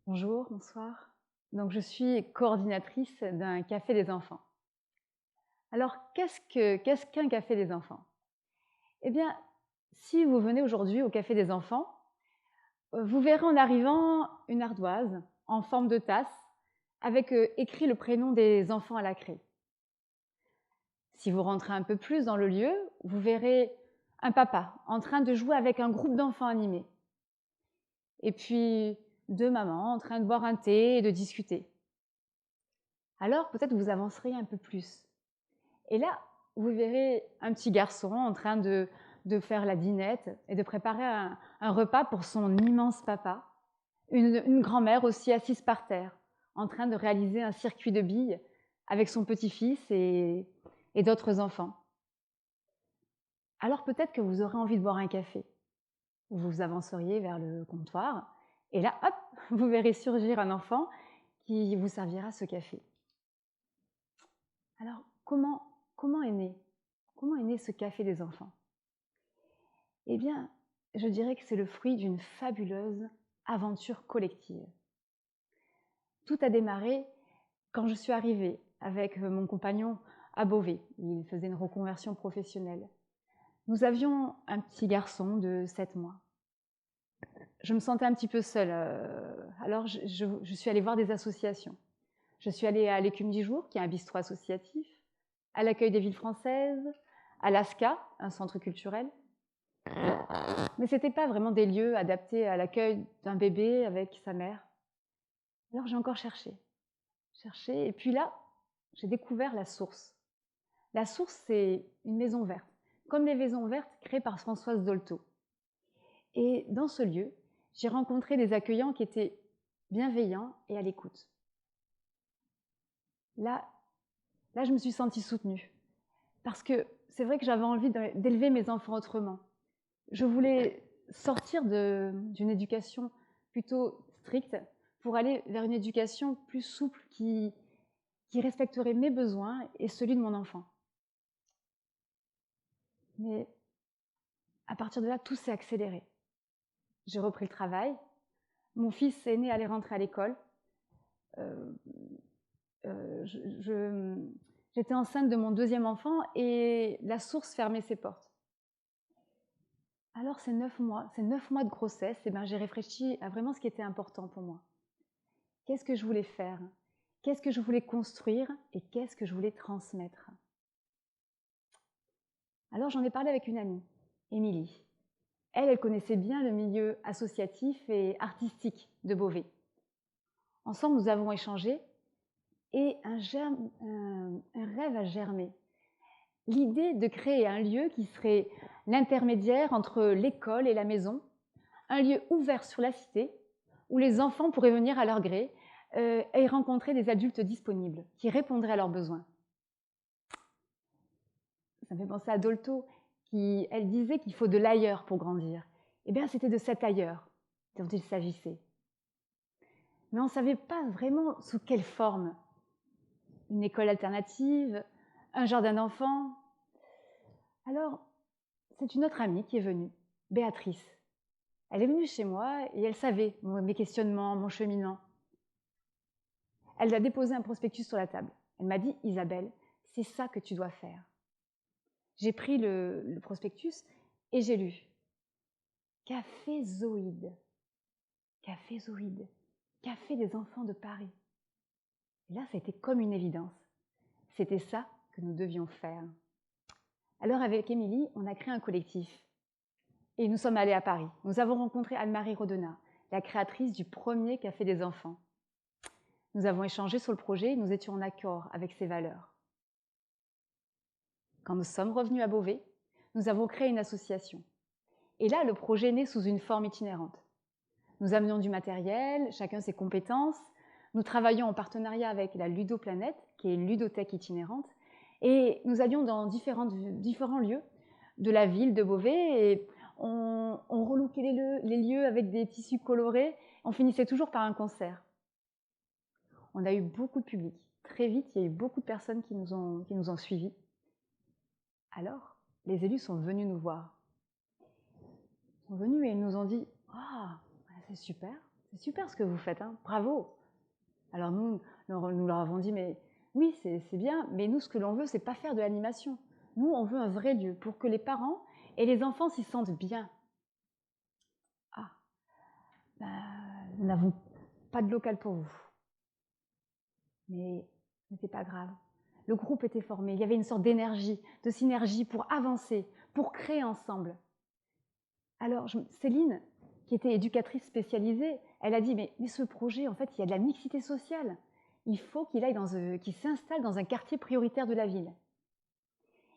Bonjour, bonsoir. Donc, je suis coordinatrice d'un café des enfants. Alors, qu'est-ce qu'un café des enfants? Eh bien, si vous venez aujourd'hui au café des enfants, vous verrez en arrivant une ardoise en forme de tasse avec écrit le prénom des enfants à la craie. Si vous rentrez un peu plus dans le lieu, vous verrez un papa en train de jouer avec un groupe d'enfants animés. Et puis, deux mamans en train de boire un thé et de discuter. Alors, peut-être vous avancerez un peu plus. Et là, vous verrez un petit garçon en train de faire la dînette et de préparer un repas pour son immense papa. Une grand-mère aussi assise par terre, en train de réaliser un circuit de billes avec son petit-fils et d'autres enfants. Alors peut-être que vous aurez envie de boire un café. Vous avanceriez vers le comptoir et là, hop, vous verrez surgir un enfant qui vous servira ce café. Alors, comment est né ce café des enfants? Eh bien, je dirais que c'est le fruit d'une fabuleuse aventure collective. Tout a démarré quand je suis arrivée avec mon compagnon à Beauvais. Il faisait une reconversion professionnelle. Nous avions un petit garçon de 7 mois. Je me sentais un petit peu seule, alors je suis allée voir des associations. Je suis allée à l'Écume du Jour, qui est un bistrot associatif, à l'Accueil des villes françaises, à l'ASCA, un centre culturel. Mais ce n'était pas vraiment des lieux adaptés à l'accueil d'un bébé avec sa mère. Alors j'ai encore cherché, et puis là, j'ai découvert la Source. La Source, c'est une maison verte, comme les maisons vertes créées par Françoise Dolto. Et dans ce lieu, j'ai rencontré des accueillants qui étaient bienveillants et à l'écoute. Là, je me suis sentie soutenue, parce que c'est vrai que j'avais envie d'élever mes enfants autrement. Je voulais sortir d'une éducation plutôt stricte pour aller vers une éducation plus souple qui respecterait mes besoins et celui de mon enfant. Mais à partir de là, tout s'est accéléré. J'ai repris le travail, mon fils aîné allait rentrer à l'école, euh, j'étais enceinte de mon deuxième enfant et la Source fermait ses portes. Alors ces 9 mois de grossesse, j'ai réfléchi à vraiment ce qui était important pour moi. Qu'est-ce que je voulais faire? Qu'est-ce que je voulais construire et qu'est-ce que je voulais transmettre? Alors j'en ai parlé avec une amie, Émilie. Elle connaissait bien le milieu associatif et artistique de Beauvais. Ensemble, nous avons échangé et un rêve a germé. L'idée de créer un lieu qui serait l'intermédiaire entre l'école et la maison, un lieu ouvert sur la cité où les enfants pourraient venir à leur gré et rencontrer des adultes disponibles qui répondraient à leurs besoins. Ça me fait penser à Dolto, elle disait qu'il faut de l'ailleurs pour grandir. Eh bien, c'était de cet ailleurs dont il s'agissait. Mais on ne savait pas vraiment sous quelle forme. Une école alternative, un jardin d'enfants. Alors, c'est une autre amie qui est venue, Béatrice. Elle est venue chez moi et elle savait mes questionnements, mon cheminement. Elle a déposé un prospectus sur la table. Elle m'a dit, Isabelle, c'est ça que tu dois faire. J'ai pris le prospectus et j'ai lu. Cafézoïde. Cafézoïde. Café des enfants de Paris. Et là, c'était comme une évidence. C'était ça que nous devions faire. Alors, avec Émilie, on a créé un collectif. Et nous sommes allés à Paris. Nous avons rencontré Anne-Marie Rodena, la créatrice du premier Café des enfants. Nous avons échangé sur le projet et nous étions en accord avec ses valeurs. Quand nous sommes revenus à Beauvais, nous avons créé une association. Et là, le projet est né sous une forme itinérante. Nous amenons du matériel, chacun ses compétences. Nous travaillons en partenariat avec la Ludoplanète, qui est une ludothèque itinérante. Et nous allions dans différents lieux de la ville de Beauvais et on relookait les lieux avec des tissus colorés. On finissait toujours par un concert. On a eu beaucoup de public. Très vite, il y a eu beaucoup de personnes qui nous ont suivis. Alors, les élus sont venus nous voir. Ils sont venus et ils nous ont dit « Ah, c'est super c'est super ce que vous faites, hein, bravo. Alors nous leur avons dit, mais oui, c'est bien, mais nous, ce que l'on veut, c'est pas faire de l'animation. Nous, on veut un vrai lieu pour que les parents et les enfants s'y sentent bien. Ah, bah, nous n'avons pas de local pour vous. Mais ce n'était pas grave. Le groupe était formé, il y avait une sorte d'énergie, de synergie pour avancer, pour créer ensemble. Alors Céline, qui était éducatrice spécialisée, elle a dit, mais ce projet, en fait, il y a de la mixité sociale. Il faut qu'il s'installe dans un quartier prioritaire de la ville.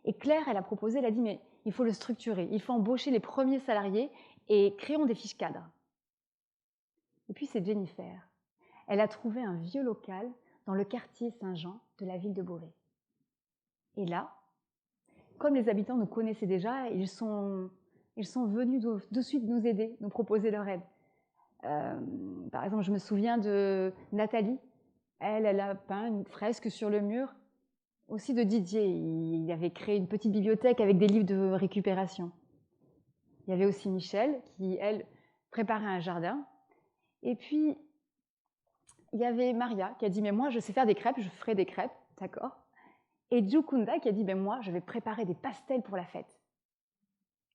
Et Claire, elle a proposé, elle a dit, mais il faut le structurer, il faut embaucher les premiers salariés et créons des fiches cadres. Et puis c'est Jennifer. Elle a trouvé un vieux local dans le quartier Saint-Jean de la ville de Beauvais. Et là, comme les habitants nous connaissaient déjà, ils sont venus de suite nous aider, nous proposer leur aide. Par exemple, je me souviens de Nathalie. Elle a peint une fresque sur le mur. Aussi de Didier, il avait créé une petite bibliothèque avec des livres de récupération. Il y avait aussi Michel qui, elle, préparait un jardin. Et puis, il y avait Maria qui a dit, mais moi, je sais faire des crêpes, je ferai des crêpes, d'accord. Et Jukunda qui a dit, mais moi, je vais préparer des pastels pour la fête.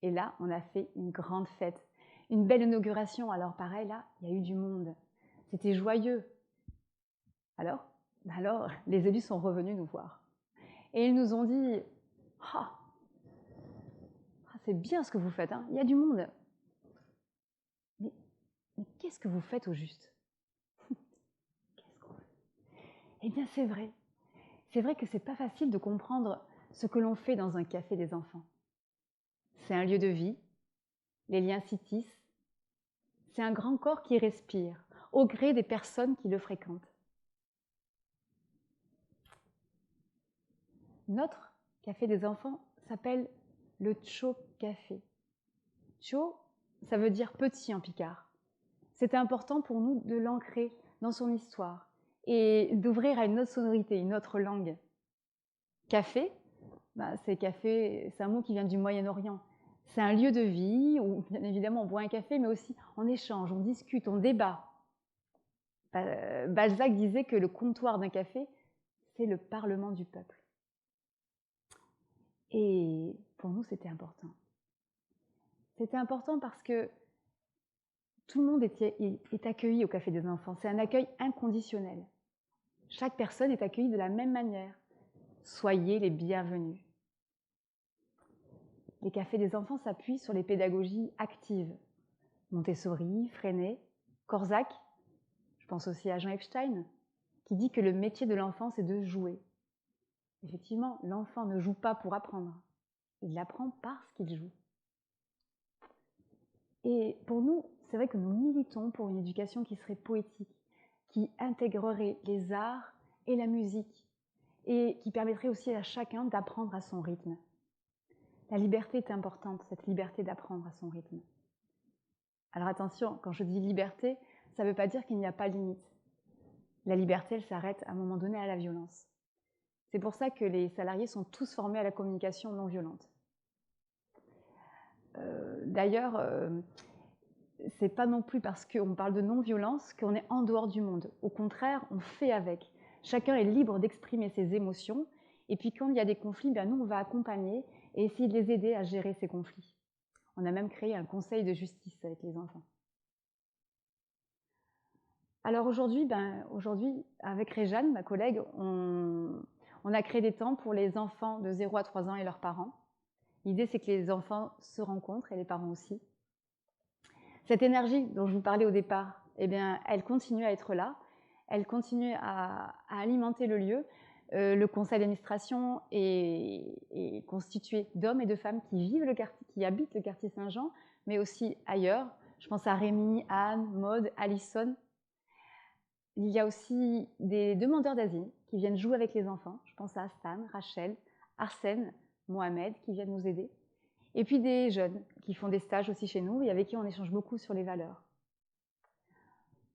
Et là, on a fait une grande fête, une belle inauguration. Alors pareil, là, il y a eu du monde. C'était joyeux. Alors, les élus sont revenus nous voir. Et ils nous ont dit, ah, c'est bien ce que vous faites, hein, il y a du monde. Mais qu'est-ce que vous faites au juste? Qu'est-ce qu'on fait? Eh bien, c'est vrai. C'est vrai que c'est pas facile de comprendre ce que l'on fait dans un café des enfants. C'est un lieu de vie, les liens s'y tissent. C'est un grand corps qui respire, au gré des personnes qui le fréquentent. Notre café des enfants s'appelle le Cho Café. Cho, ça veut dire petit en picard. C'était important pour nous de l'ancrer dans son histoire et d'ouvrir à une autre sonorité, une autre langue. Café, c'est un mot qui vient du Moyen-Orient. C'est un lieu de vie où, bien évidemment, on boit un café, mais aussi on échange, on discute, on débat. Balzac disait que le comptoir d'un café, c'est le parlement du peuple. Et pour nous, c'était important. C'était important parce que tout le monde est accueilli au Café des enfants. C'est un accueil inconditionnel. Chaque personne est accueillie de la même manière. Soyez les bienvenus. Les cafés des enfants s'appuient sur les pédagogies actives. Montessori, Freinet, Corzac, je pense aussi à Jean Epstein, qui dit que le métier de l'enfant, c'est de jouer. Effectivement, l'enfant ne joue pas pour apprendre. Il apprend parce qu'il joue. Et pour nous, c'est vrai que nous militons pour une éducation qui serait poétique, qui intégrerait les arts et la musique, et qui permettrait aussi à chacun d'apprendre à son rythme. La liberté est importante, cette liberté d'apprendre à son rythme. Alors attention, quand je dis liberté, ça ne veut pas dire qu'il n'y a pas de limite. La liberté, elle s'arrête à un moment donné à la violence. C'est pour ça que les salariés sont tous formés à la communication non violente. D'ailleurs, c'est pas non plus parce qu'on parle de non-violence qu'on est en dehors du monde. Au contraire, on fait avec. Chacun est libre d'exprimer ses émotions. Et puis quand il y a des conflits, nous, on va accompagner et essayer de les aider à gérer ces conflits. On a même créé un conseil de justice avec les enfants. Alors aujourd'hui, avec Réjeanne, ma collègue, on a créé des temps pour les enfants de 0 à 3 ans et leurs parents. L'idée, c'est que les enfants se rencontrent et les parents aussi. Cette énergie dont je vous parlais au départ, elle continue à être là. Elle continue à alimenter le lieu. Le conseil d'administration est constitué d'hommes et de femmes qui habitent le quartier Saint-Jean, mais aussi ailleurs. Je pense à Rémi, Anne, Maude, Alison. Il y a aussi des demandeurs d'asile qui viennent jouer avec les enfants. Je pense à Stan, Rachel, Arsène, Mohamed qui viennent nous aider. Et puis des jeunes qui font des stages aussi chez nous et avec qui on échange beaucoup sur les valeurs.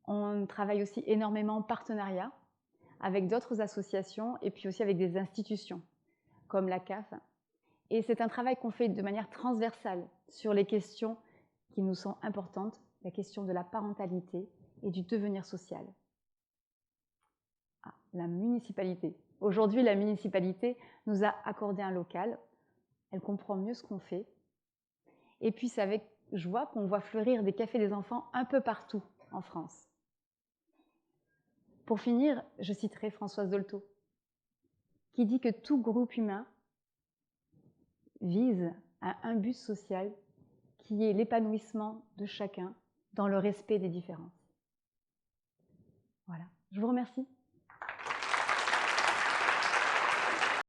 On travaille aussi énormément en partenariat avec d'autres associations et puis aussi avec des institutions comme la CAF. Et c'est un travail qu'on fait de manière transversale sur les questions qui nous sont importantes, la question de la parentalité et du devenir social. Ah, la municipalité. Aujourd'hui, la municipalité nous a accordé un local. Elle comprend mieux ce qu'on fait. Et puis, c'est avec joie qu'on voit fleurir des cafés des enfants un peu partout en France. Pour finir, je citerai Françoise Dolto, qui dit que tout groupe humain vise à un but social qui est l'épanouissement de chacun dans le respect des différences. Voilà, je vous remercie.